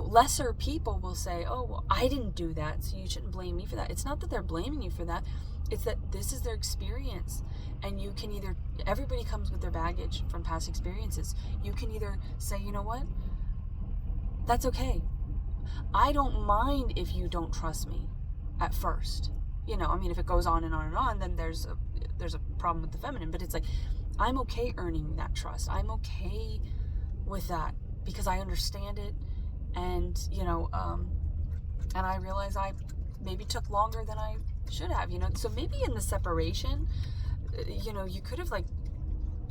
lesser people will say, oh, well, I didn't do that, so you shouldn't blame me for that. It's not that they're blaming you for that. It's that this is their experience. And you can everybody comes with their baggage from past experiences. You can either say, you know what? That's okay. I don't mind if you don't trust me at first. If it goes on and on and on, then there's a problem with the feminine. But it's like, I'm okay earning that trust. I'm okay with that because I understand it. And, and I realize I maybe took longer than I should have, So maybe in the separation, you could have like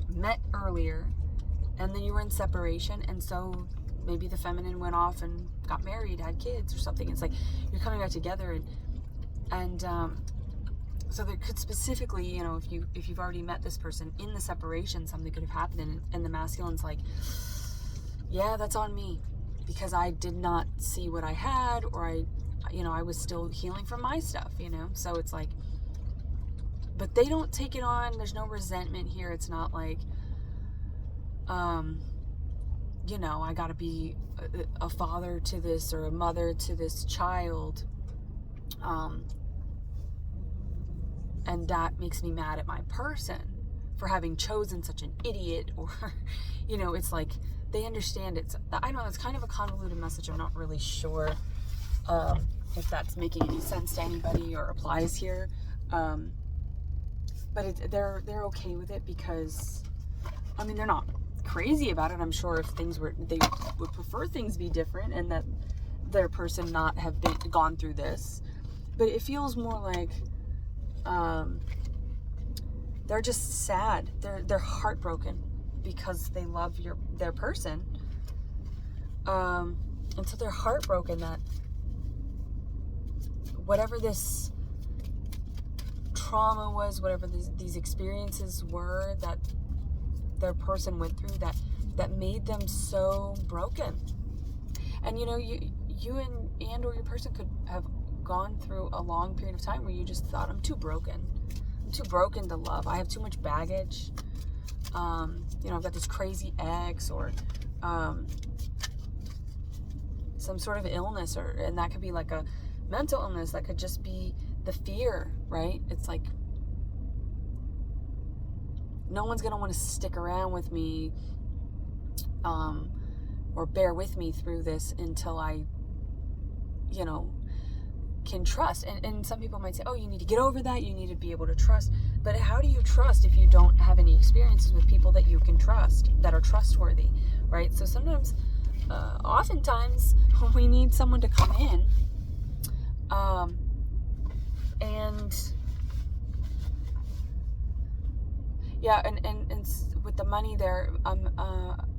met earlier and then you were in separation. And so maybe the feminine went off and got married, had kids or something. It's like you're coming back together, and so there could specifically, if you've already met this person in the separation, something could have happened, and the masculine's like, yeah, that's on me, because I did not see what I had, or I was still healing from my stuff, So it's like, but they don't take it on. There's no resentment here. It's not like, I got to be a father to this or a mother to this child. And that makes me mad at my person for having chosen such an idiot, or, it's like they understand it. I don't know. It's kind of a convoluted message. I'm not really sure if that's making any sense to anybody or applies here. But they're okay with it because, they're not. crazy about it. I'm sure if things were, they would prefer things be different and that their person not have gone through this. But it feels more like they're just sad. They're heartbroken because they love their person. And so they're heartbroken that whatever this trauma was, whatever these experiences were that their person went through, that made them so broken. And you know, you and or your person could have gone through a long period of time where you just thought, I'm too broken to love, I have too much baggage, you know, I've got this crazy ex, or some sort of illness, and that could be like a mental illness, that could just be the fear, right? It's like, no one's gonna want to stick around with me or bear with me through this until I, you know, can trust. And some people might say, oh, you need to get over that, you need to be able to trust. But how do you trust if you don't have any experiences with people that you can trust, that are trustworthy, right? So sometimes, oftentimes, we need someone to come in and yeah, and with the money there,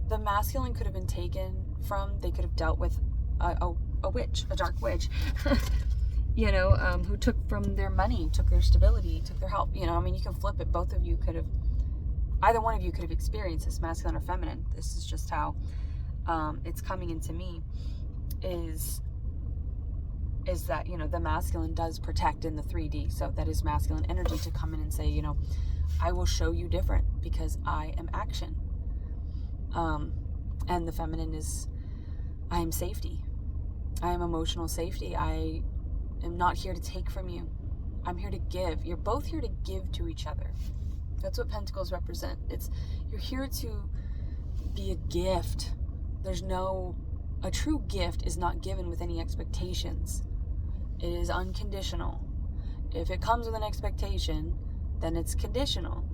the masculine could have been taken from, they could have dealt with a witch, a dark witch, you know, who took from their money, took their stability, took their help. You know, I mean, you can flip it. Both of you could have, either one of you could have experienced this, masculine or feminine. This is just how it's coming into me, is that, you know, the masculine does protect in the 3D. So that is masculine energy to come in and say, you know, I will show you different because I am action. And the feminine is, I am safety. I am emotional safety. I am not here to take from you. I'm here to give. You're both here to give to each other. That's what Pentacles represent. You're here to be a gift. A true gift is not given with any expectations. It is unconditional. If it comes with an expectation, then it's conditional.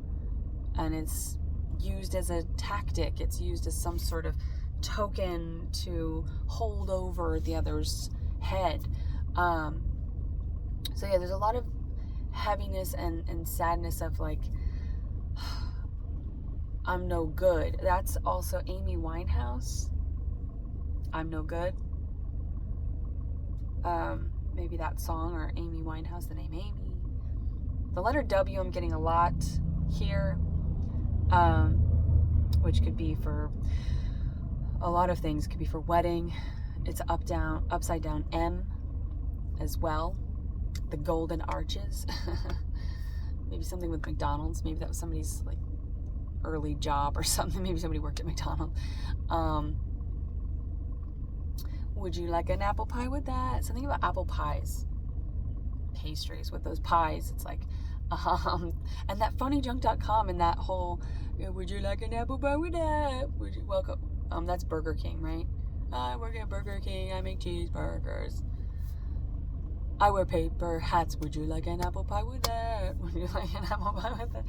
And it's used as a tactic. It's used as some sort of token to hold over the other's head. So yeah, there's a lot of heaviness and sadness of like, I'm no good. That's also Amy Winehouse. I'm no good. Maybe that song, or Amy Winehouse, the name Amy. The letter W I'm getting a lot here, which could be for a lot of things. It could be for wedding. It's upside down M as well. The golden arches. Maybe something with McDonald's. Maybe that was somebody's like early job or something. Maybe somebody worked at McDonald's. Would you like an apple pie with that? Something about apple pies. Pastries with those pies. It's like, and that funnyjunk.com and that whole, would you like an apple pie with that? Would you welcome? That's Burger King, right? I work at Burger King. I make cheeseburgers. I wear paper hats. Would you like an apple pie with that? Would you like an apple pie with that?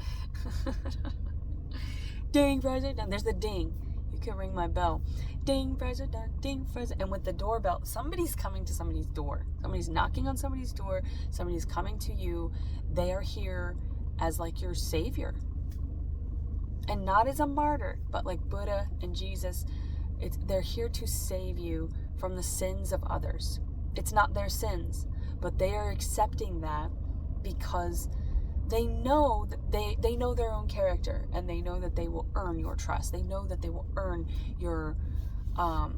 Ding, fries are done. There's the ding. You can ring my bell. Ding, fries are done. Ding, fries. And with the doorbell, somebody's coming to somebody's door. Somebody's knocking on somebody's door. Somebody's coming to you. They are here as like your savior. And not as a martyr, but like Buddha and Jesus. They're here to save you from the sins of others. It's not their sins, but they are accepting that because they know that they know their own character, and they know that they will earn your trust. They know that they will earn your I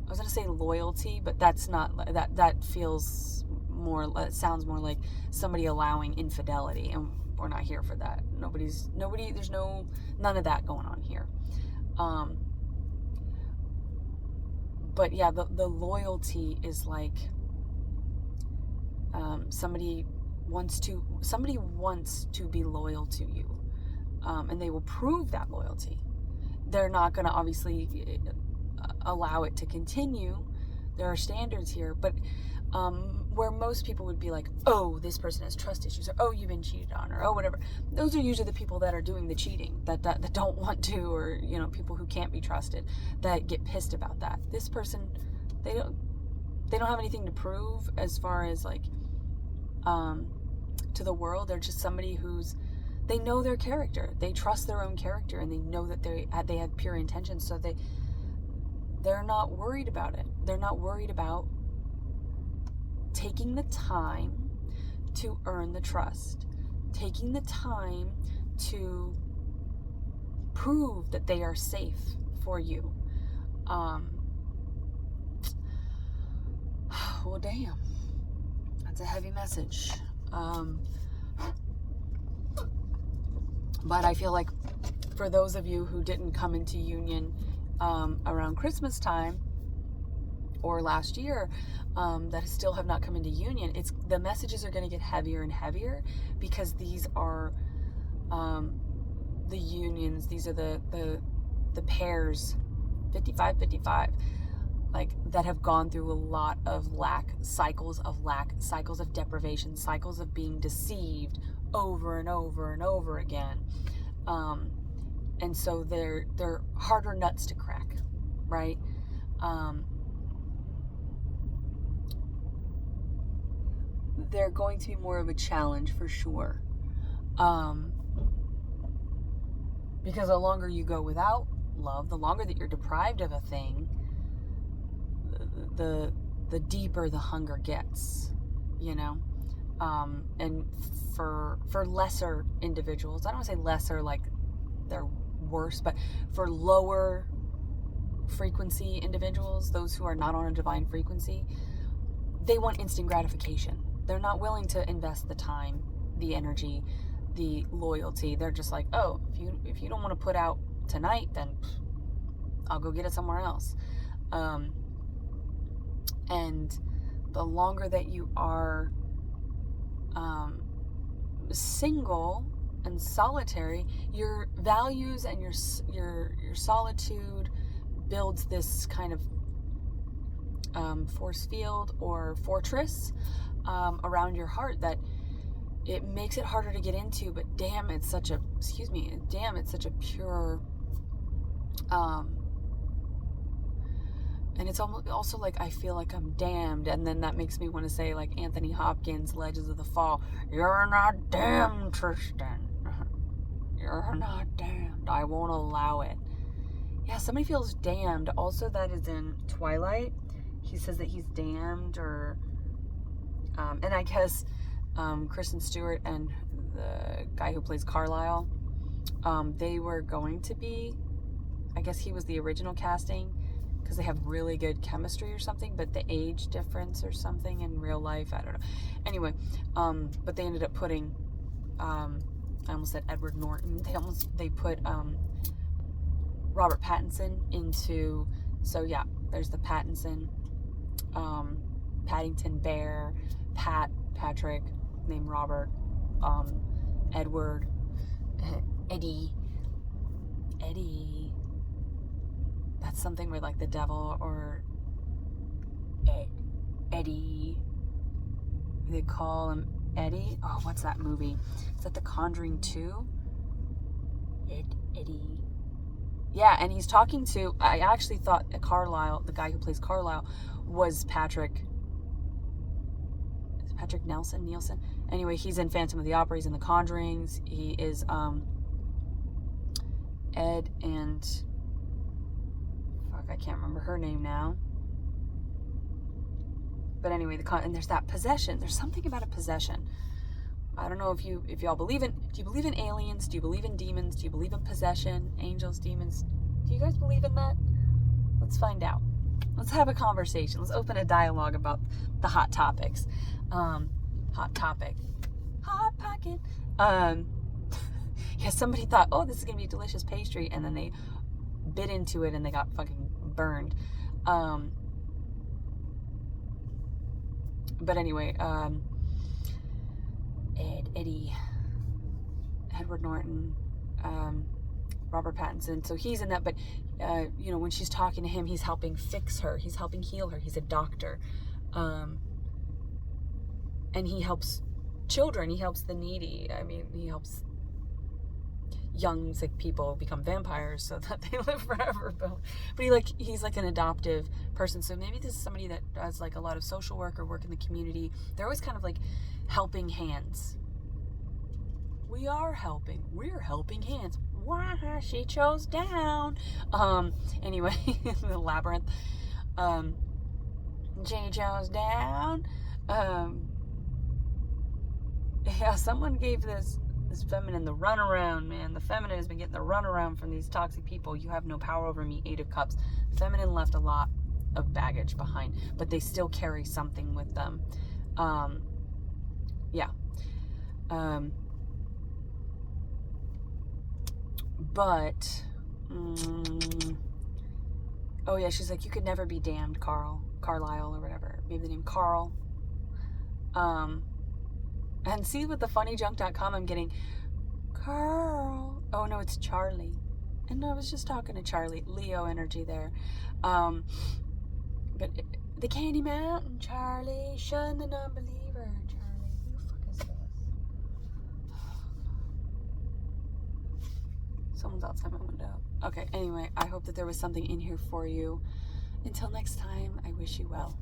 was gonna say loyalty, but that's not that feels more, it sounds more like somebody allowing infidelity, and we're not here for that. There's none of that going on here. But yeah, the loyalty is like somebody wants to be loyal to you, and they will prove that loyalty. They're not going to obviously allow it to continue. There are standards here, but Where most people would be like, oh, this person has trust issues, or oh, you've been cheated on, or oh, whatever. Those are usually the people that are doing the cheating, that don't want to, or, you know, people who can't be trusted, that get pissed about that. This person, they don't have anything to prove as far as like to the world. They're just somebody they know their character, they trust their own character, and they know that they have pure intentions, so they're not worried about it. They're not worried about taking the time to earn the trust, taking the time to prove that they are safe for you. Well, damn, that's a heavy message. But I feel like for those of you who didn't come into union around Christmas time or last year, that still have not come into union, the messages are going to get heavier and heavier, because these are the unions. These are the pairs, 55, like, that have gone through a lot of cycles of deprivation, cycles of being deceived over and over and over again. And so they're harder nuts to crack, right? They're going to be more of a challenge for sure. Because the longer you go without love, the longer that you're deprived of a thing, the deeper the hunger gets, you know? And for lesser individuals, I don't want to say lesser like they're worse, but for lower frequency individuals, those who are not on a divine frequency, they want instant gratification. They're not willing to invest the time, the energy, the loyalty. They're just like, oh, if you don't want to put out tonight, then I'll go get it somewhere else. And the longer that you are single and solitary, your values and your solitude builds this kind of force field or fortress around your heart that it makes it harder to get into. But damn, it's such a pure and it's also like I feel like I'm damned, and then that makes me want to say, like Anthony Hopkins, Legends of the Fall, you're not damned, Tristan. You're not damned. I won't allow it. Yeah, somebody feels damned. Also, that is in Twilight. He says that he's damned, or and I guess Kristen Stewart and the guy who plays Carlisle, they were going to be, I guess he was the original casting, because they have really good chemistry or something, but the age difference or something in real life, I don't know. Anyway, but they ended up putting, I almost said Edward Norton. They put Robert Pattinson into, so yeah, there's the Pattinson, Paddington Bear, Patrick, named Robert, Edward, Eddie. That's something with like the devil, or Eddie. They call him Eddie. Oh, what's that movie? Is that The Conjuring 2? Eddie. Yeah, and he's talking to, I actually thought Carlisle, the guy who plays Carlisle, was Patrick Nielsen? Anyway, he's in Phantom of the Opera, he's in The Conjurings, he is Ed and I can't remember her name now. But anyway, and there's that possession. There's something about a possession. I don't know if y'all believe in, do you believe in aliens? Do you believe in demons? Do you believe in possession? Angels, demons? Do you guys believe in that? Let's find out. Let's have a conversation. Let's open a dialogue about the hot topics. Hot topic. Hot pocket. Yeah, somebody thought, oh, this is going to be a delicious pastry. And then they bit into it and they got fucking burned. But anyway, Eddie, Edward Norton, Robert Pattinson. So he's in that, but you know, when she's talking to him, he's helping fix her. He's helping heal her. He's a doctor. And he helps children. He helps the needy. I mean, he helps young sick people become vampires so that they live forever. But he's like an adoptive person. So maybe this is somebody that does like a lot of social work or work in the community. They're always kind of like helping hands. We're helping hands. Why she chose down. Anyway, the labyrinth. She chose down. Yeah, someone gave this feminine the runaround, man. The feminine has been getting the runaround from these toxic people. You have no power over me, 8 of Cups. The feminine left a lot of baggage behind, but they still carry something with them. Yeah. But, oh yeah, she's like, you could never be damned, Carlisle, or whatever. Maybe the name Carl. And see with the funnyjunk.com, I'm getting Carl. Oh no, it's Charlie. And I was just talking to Charlie. Leo energy there. But the Candy Mountain, Charlie. Shun the non-believer, Charlie. Who the fuck is this? Someone's outside my window. Okay, anyway, I hope that there was something in here for you. Until next time, I wish you well.